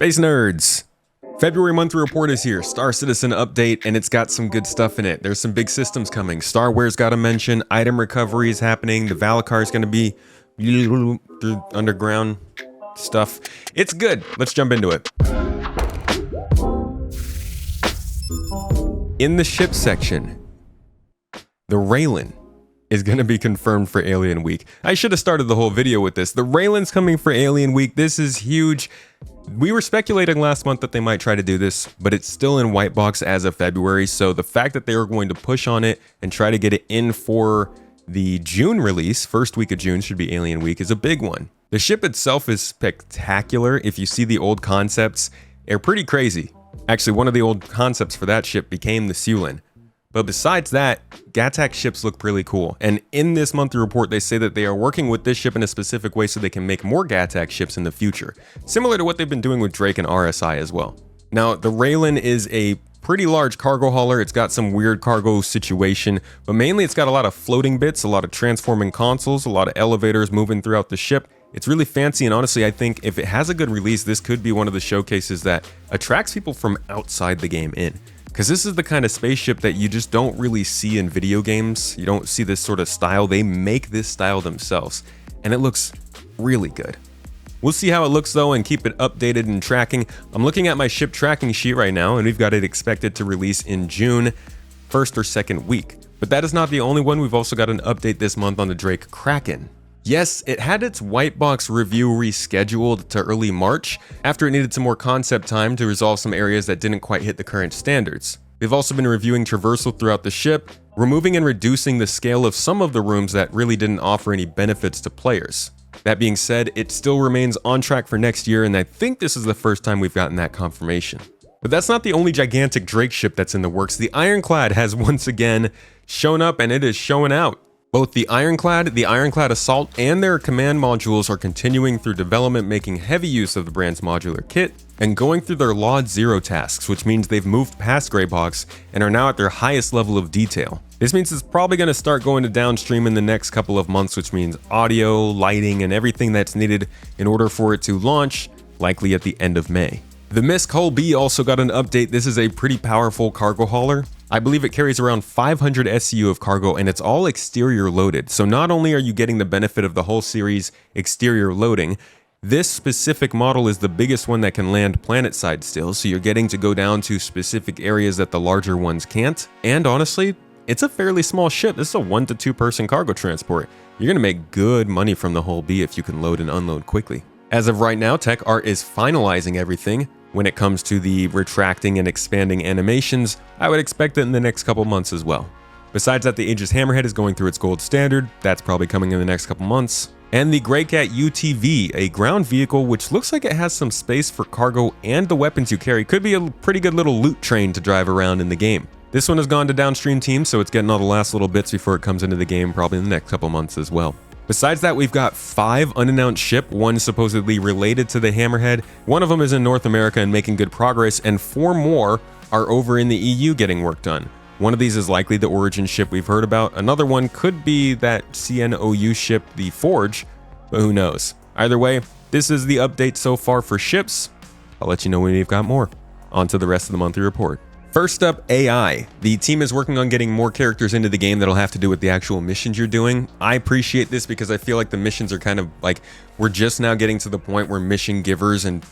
Space Nerds! February monthly report is here, Star Citizen update, and it's got some good stuff in it. There's some big systems coming. Starwear's got to mention, item recovery is happening, the Valacar is going to be underground stuff. It's good. Let's jump into it. In the ship section, the Railen is going to be confirmed for Alien Week. I should have started the whole video with this. The Railen's coming for Alien Week. This is huge. We were speculating last month that they might try to do this, but it's still in white box as of February. So the fact that they are going to push on it and try to get it in for the June release, first week of June should be Alien Week, is a big one. The ship itself is spectacular. If you see the old concepts, they're pretty crazy. Actually, one of the old concepts for that ship became the Sulin. But besides that, Gatac ships look really cool. And in this monthly report, they say that they are working with this ship in a specific way so they can make more Gatac ships in the future. Similar to what they've been doing with Drake and RSI as well. Now, the Railen is a pretty large cargo hauler. It's got some weird cargo situation, but mainly it's got a lot of floating bits, a lot of transforming consoles, a lot of elevators moving throughout the ship. It's really fancy, and honestly, I think if it has a good release, this could be one of the showcases that attracts people from outside the game in. Because this is the kind of spaceship that you just don't really see in video games. You don't see this sort of style. They make this style themselves, and it looks really good. We'll see how it looks though and keep it updated and tracking. I'm looking at my ship tracking sheet right now, and we've got it expected to release in June, first or second week. But that is not the only one. We've also got an update this month on the Drake Kraken. Yes, it had its white box review rescheduled to early March after it needed some more concept time to resolve some areas that didn't quite hit the current standards. They've also been reviewing traversal throughout the ship, removing and reducing the scale of some of the rooms that really didn't offer any benefits to players. That being said, it still remains on track for next year, and I think this is the first time we've gotten that confirmation. But that's not the only gigantic Drake ship that's in the works. The Ironclad has once again shown up, and it is showing out. Both the Ironclad Assault, and their command modules are continuing through development, making heavy use of the brand's modular kit, and going through their Laud Zero tasks, which means they've moved past gray box and are now at their highest level of detail. This means it's probably going to start going to downstream in the next couple of months, which means audio, lighting, and everything that's needed in order for it to launch, likely at the end of May. The Misk Hull B also got an update. This is a pretty powerful cargo hauler. I believe it carries around 500 SCU of cargo, and it's all exterior loaded. So not only are you getting the benefit of the whole series exterior loading, this specific model is the biggest one that can land planet side still, so you're getting to go down to specific areas that the larger ones can't. And honestly, it's a fairly small ship. This is a 1 to 2 person cargo transport. You're gonna make good money from the Hull B if you can load and unload quickly. As of right now, Tech Art is finalizing everything. When it comes to the retracting and expanding animations, I would expect it in the next couple months as well. Besides that, the Aegis Hammerhead is going through its gold standard. That's probably coming in the next couple months. And the Greycat UTV, a ground vehicle which looks like it has some space for cargo and the weapons you carry, could be a pretty good little loot train to drive around in the game. This one has gone to downstream team, so it's getting all the last little bits before it comes into the game, probably in the next couple months as well. Besides that, we've got 5 unannounced ships, one supposedly related to the Hammerhead, one of them is in North America and making good progress, and 4 more are over in the EU getting work done. One of these is likely the Origin ship we've heard about, another one could be that CNOU ship, the Forge, but who knows. Either way, this is the update so far for ships. I'll let you know when we've got more. On to the rest of the monthly report. First up, AI. The team is working on getting more characters into the game that'll have to do with the actual missions you're doing. I appreciate this because I feel like the missions are kind of like, we're just now getting to the point where mission givers and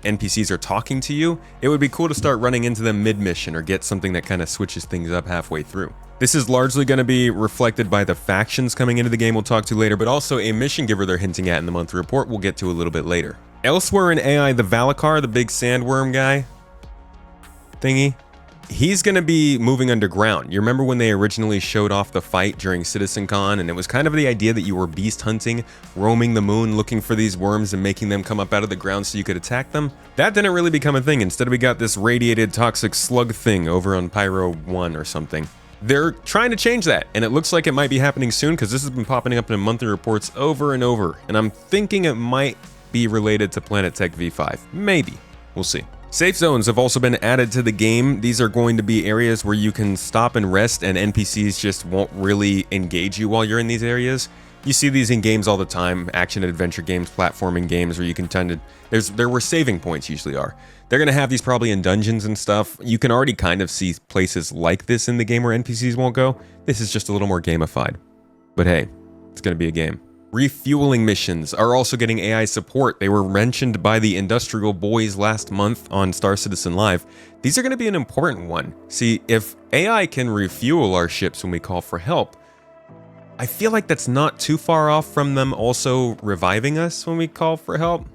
NPCs are talking to you. It would be cool to start running into them mid-mission or get something that kind of switches things up halfway through. This is largely going to be reflected by the factions coming into the game we'll talk to later, but also a mission giver they're hinting at in the monthly report we'll get to a little bit later. Elsewhere in AI, the Valacar, the big sandworm guy thingy, he's going to be moving underground. You remember when they originally showed off the fight during CitizenCon, and it was kind of the idea that you were beast hunting, roaming the moon, looking for these worms and making them come up out of the ground so you could attack them? That didn't really become a thing. Instead, we got this radiated toxic slug thing over on Pyro 1 or something. They're trying to change that, and it looks like it might be happening soon because this has been popping up in monthly reports over and over, and I'm thinking it might be related to Planet Tech V5. Maybe. We'll see. Safe zones have also been added to the game. These are going to be areas where you can stop and rest, and NPCs just won't really engage you while you're in these areas. You see these in games all the time, action adventure games, platforming games, where you can tend to, there where saving points usually are. They're going to have these probably in dungeons and stuff. You can already kind of see places like this in the game where NPCs won't go. This is just a little more gamified. But hey, it's going to be a game. Refueling missions are also getting AI support. They were mentioned by the Industrial Boys last month on Star Citizen Live. These are going to be an important one. See, if AI can refuel our ships when we call for help, I feel like that's not too far off from them also reviving us when we call for help.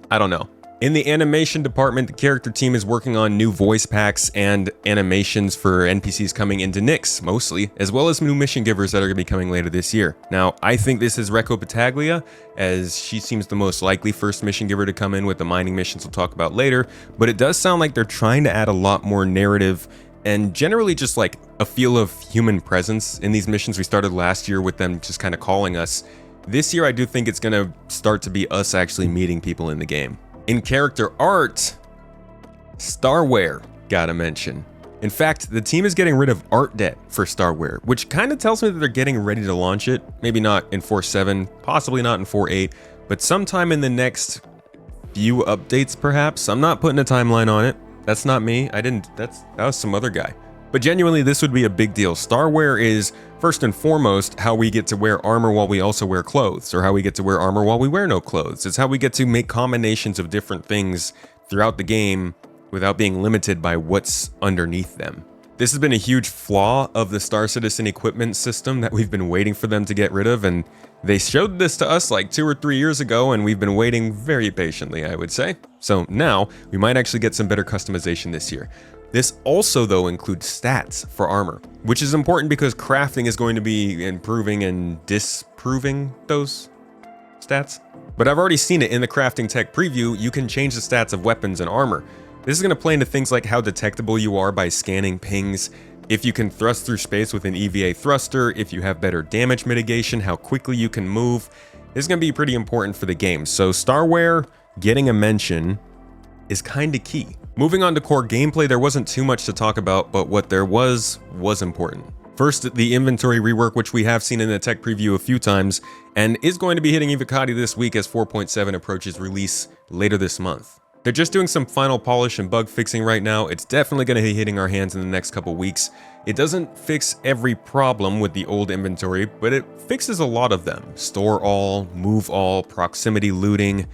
I don't know. In the animation department, the character team is working on new voice packs and animations for NPCs coming into Nyx, mostly, as well as new mission givers that are going to be coming later this year. Now, I think this is Recco Battaglia, as she seems the most likely first mission giver to come in with the mining missions we'll talk about later, but it does sound like they're trying to add a lot more narrative and generally just like a feel of human presence in these missions. We started last year with them just kind of calling us. This year, I do think it's going to start to be us actually meeting people in the game. In character art, Starwear, gotta mention. In fact, the team is getting rid of art debt for Starwear, which kind of tells me that they're getting ready to launch it. Maybe not in 4.7, possibly not in 4.8, but sometime in the next few updates, perhaps. I'm not putting a timeline on it. That's not me. That was some other guy. But genuinely, this would be a big deal. Starwear is, first and foremost, how we get to wear armor while we also wear clothes, or how we get to wear armor while we wear no clothes. It's how we get to make combinations of different things throughout the game without being limited by what's underneath them. This has been a huge flaw of the Star Citizen equipment system that we've been waiting for them to get rid of, and they showed this to us like 2 or 3 years ago, and we've been waiting very patiently, I would say. So now, we might actually get some better customization this year. This also, though, includes stats for armor, which is important because crafting is going to be improving and disproving those stats. But I've already seen it in the crafting tech preview. You can change the stats of weapons and armor. This is going to play into things like how detectable you are by scanning pings, if you can thrust through space with an EVA thruster, if you have better damage mitigation, how quickly you can move. This is going to be pretty important for the game. So Starwear getting a mention is kind of key. Moving on to core gameplay, there wasn't too much to talk about, but what there was important. First, the inventory rework, which we have seen in the tech preview a few times, and is going to be hitting Evocati this week as 4.7 approaches release later this month. They're just doing some final polish and bug fixing right now. It's definitely going to be hitting our hands in the next couple weeks. It doesn't fix every problem with the old inventory, but it fixes a lot of them. Store all, move all, proximity looting,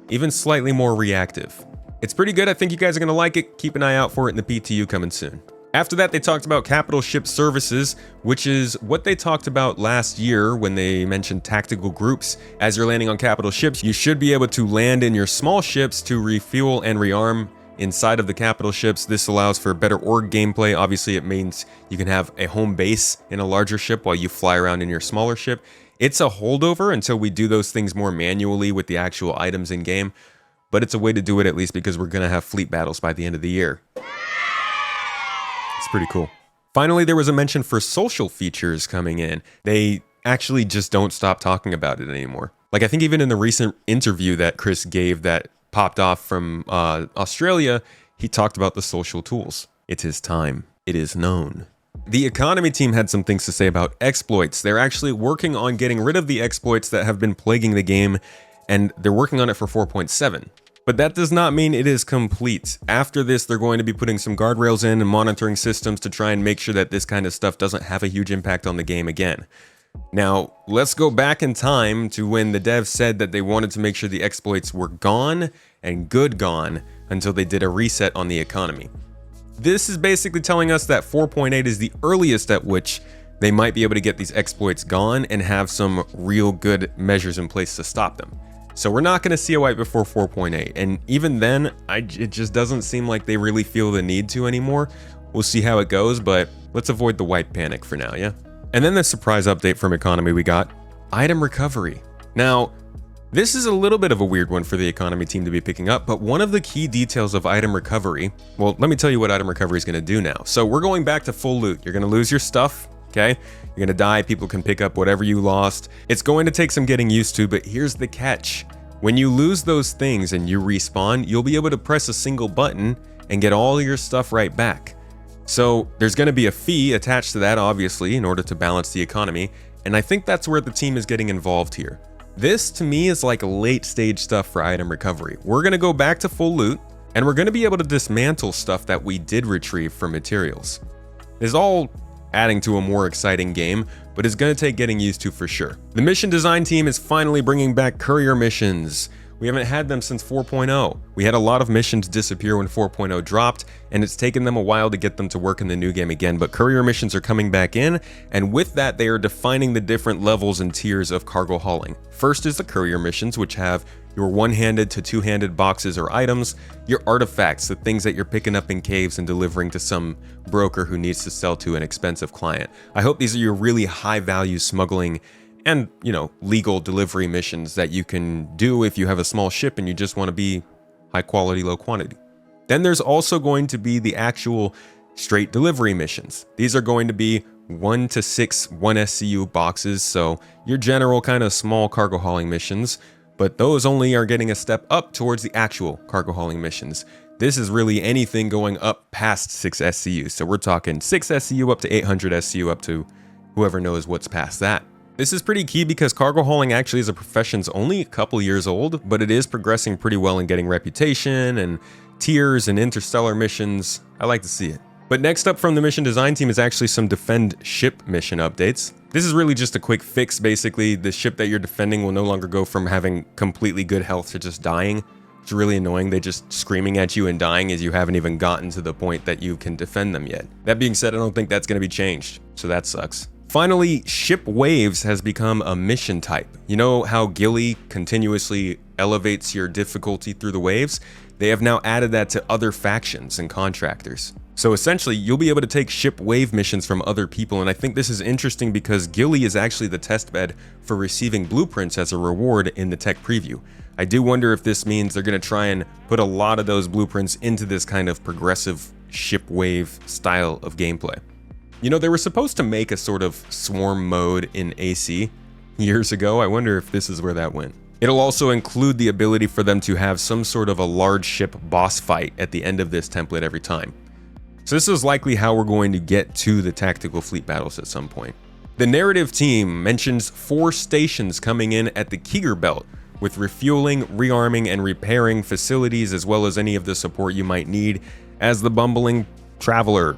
even slightly more reactive. It's pretty good. I think you guys are going to like it. Keep an eye out for it in the PTU coming soon. After that, they talked about capital ship services, which is what they talked about last year when they mentioned tactical groups. As you're landing on capital ships, you should be able to land in your small ships to refuel and rearm inside of the capital ships. This allows for better org gameplay. Obviously, it means you can have a home base in a larger ship while you fly around in your smaller ship. It's a holdover until we do those things more manually with the actual items in game, but it's a way to do it at least because we're going to have fleet battles by the end of the year. It's pretty cool. Finally, there was a mention for social features coming in. They actually just don't stop talking about it anymore. Like, I think even in the recent interview that Chris gave that popped off from Australia, he talked about the social tools. It's his time. It is known. The economy team had some things to say about exploits. They're actually working on getting rid of the exploits that have been plaguing the game, and they're working on it for 4.7. But that does not mean it is complete. After this, they're going to be putting some guardrails in and monitoring systems to try and make sure that this kind of stuff doesn't have a huge impact on the game again. Now, let's go back in time to when the devs said that they wanted to make sure the exploits were gone and good gone until they did a reset on the economy. This is basically telling us that 4.8 is the earliest at which they might be able to get these exploits gone and have some real good measures in place to stop them. So we're not going to see a wipe before 4.8, and even then, it just doesn't seem like they really feel the need to anymore. We'll see how it goes, but let's avoid the wipe panic for now, yeah? And then the surprise update from economy we got, item recovery. Now, this is a little bit of a weird one for the economy team to be picking up, but one of the key details of item recovery, well, let me tell you what item recovery is going to do now. So we're going back to full loot. You're going to lose your stuff. Okay, you're gonna die, people can pick up whatever you lost. It's going to take some getting used to, but here's the catch. When you lose those things and you respawn, you'll be able to press a single button and get all your stuff right back. So there's gonna be a fee attached to that, obviously, in order to balance the economy. and I think that's where the team is getting involved here. This, to me, is like late stage stuff for item recovery. We're going to go back to full loot, and we're going to be able to dismantle stuff that we did retrieve from materials. It's all adding to a more exciting game, but it's going to take getting used to for sure. The mission design team is finally bringing back courier missions. We haven't had them since 4.0. We had a lot of missions disappear when 4.0 dropped, and it's taken them a while to get them to work in the new game again, but courier missions are coming back in, and with that they are defining the different levels and tiers of cargo hauling. First is the courier missions, which have your one-handed to two-handed boxes or items, your artifacts, the things that you're picking up in caves and delivering to some broker who needs to sell to an expensive client. I hope these are your really high-value smuggling and, legal delivery missions that you can do if you have a small ship and you just want to be high quality, low quantity. Then there's also going to be the actual straight delivery missions. These are going to be 1 to 6 1 SCU boxes, so your general kind of small cargo hauling missions, but those only are getting a step up towards the actual cargo hauling missions. This is really anything going up past 6 SCU, so we're talking 6 SCU up to 800 SCU up to whoever knows what's past that. This is pretty key because cargo hauling actually as a profession's only a couple years old, but it is progressing pretty well in getting reputation and tiers and interstellar missions. I like to see it. But next up from the mission design team is actually some defend ship mission updates. This is really just a quick fix. Basically, the ship that you're defending will no longer go from having completely good health to just dying. It's really annoying. They just screaming at you and dying as you haven't even gotten to the point that you can defend them yet. That being said, I don't think that's going to be changed, so that sucks. Finally, ship waves has become a mission type. You know how Ghillie continuously elevates your difficulty through the waves? They have now added that to other factions and contractors. So essentially, you'll be able to take ship wave missions from other people, and I think this is interesting because Ghillie is actually the testbed for receiving blueprints as a reward in the tech preview. I do wonder if this means they're going to try and put a lot of those blueprints into this kind of progressive ship wave style of gameplay. They were supposed to make a sort of swarm mode in AC years ago. I wonder if this is where that went. It'll also include the ability for them to have some sort of a large ship boss fight at the end of this template every time. So this is likely how we're going to get to the tactical fleet battles at some point. The narrative team mentions 4 stations coming in at the Keeger Belt with refueling, rearming, and repairing facilities, as well as any of the support you might need as the bumbling traveler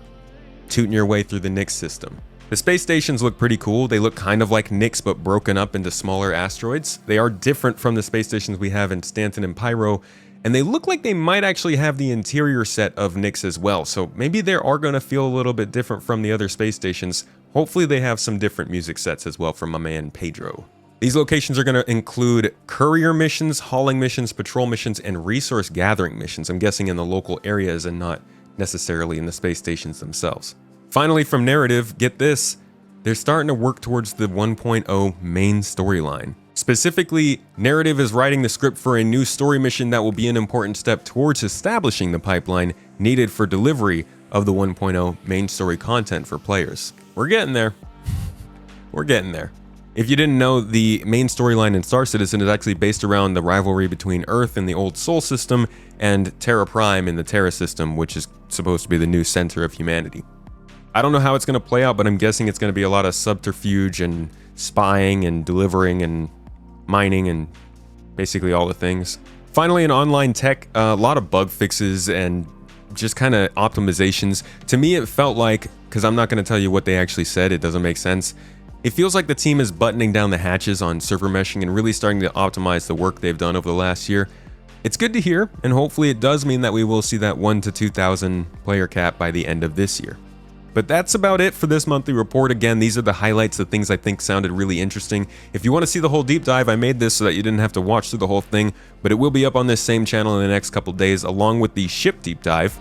tooting your way through the Nyx system. The space stations look pretty cool. They look kind of like Nyx but broken up into smaller asteroids. They are different from the space stations we have in Stanton and Pyro, and they look like they might actually have the interior set of Nyx as well, so maybe they are going to feel a little bit different from the other space stations. Hopefully they have some different music sets as well from my man Pedro. These locations are going to include courier missions, hauling missions, patrol missions, and resource gathering missions. I'm guessing in the local areas and not necessarily in the space stations themselves. Finally, from narrative, get this, they're starting to work towards the 1.0 main storyline. Specifically, narrative is writing the script for a new story mission that will be an important step towards establishing the pipeline needed for delivery of the 1.0 main story content for players. We're getting there. We're getting there. If you didn't know, the main storyline in Star Citizen is actually based around the rivalry between Earth and the old Sol system and Terra Prime in the Terra system, which is supposed to be the new center of humanity. I don't know how it's going to play out, but I'm guessing it's going to be a lot of subterfuge and spying and delivering and mining and basically all the things. Finally, in online tech, a lot of bug fixes and just kind of optimizations. To me, it felt like, because I'm not going to tell you what they actually said, it doesn't make sense. It feels like the team is buttoning down the hatches on server meshing and really starting to optimize the work they've done over the last year. It's good to hear, and hopefully it does mean that we will see that 1 to 2,000 player cap by the end of this year. But that's about it for this monthly report. Again, these are the highlights, the things I think sounded really interesting. If you want to see the whole deep dive, I made this so that you didn't have to watch through the whole thing, but it will be up on this same channel in the next couple days, along with the ship deep dive.